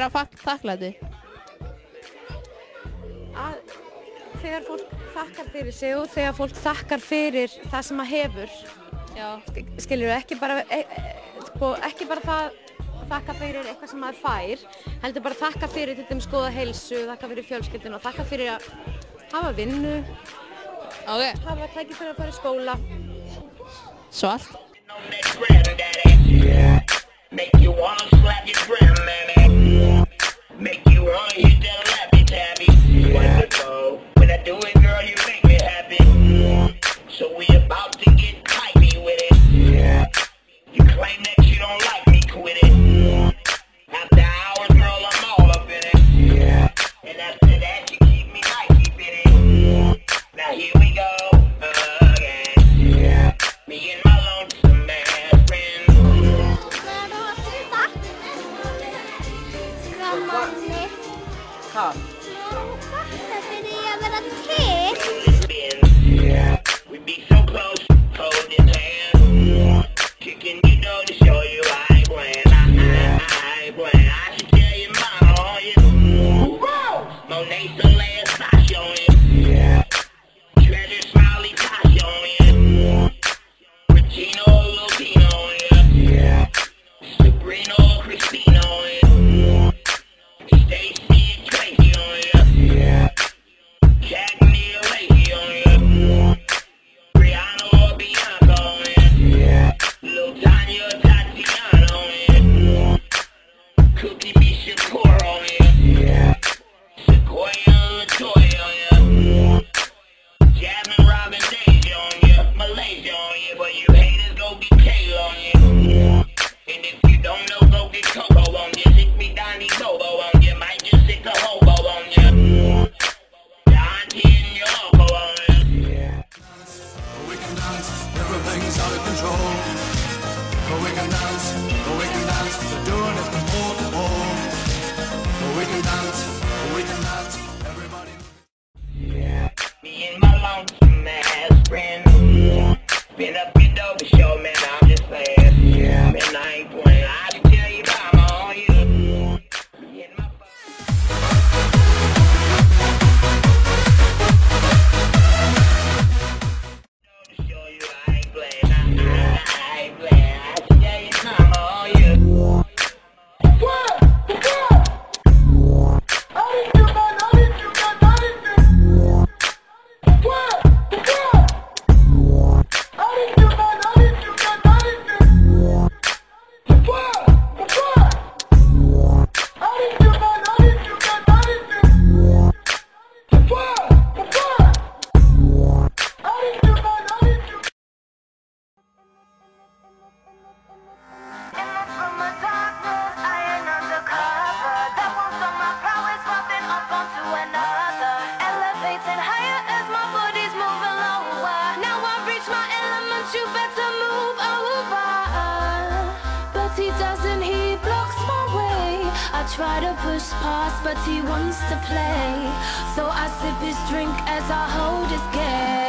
vera þakklæti? Þegar fólk þakkar fyrir sig og þegar fólk þakkar fyrir það sem maður hefur. Já. Skilurðu, ekki bara það þakka fyrir eitthvað sem maður fær, heldur bara þakka fyrir til dæmis góða heilsu, þakka fyrir fjölskylduna og þakka fyrir að hafa vinnu, hafa tækifæri að fara í skóla. Svalt. Hvað? Þakka fyrir að vera til. Everything's out of control. But we can dance, we're doing it from pole to pole. But we can dance, everybody. Yeah, me and my lonesome ass friend. Been up your dope show, man, I'm just saying. Yeah, man, I ain't playing. I can tell you about my own you. Me and my I try to push past, but he wants to play. So I sip his drink as I hold his gaze.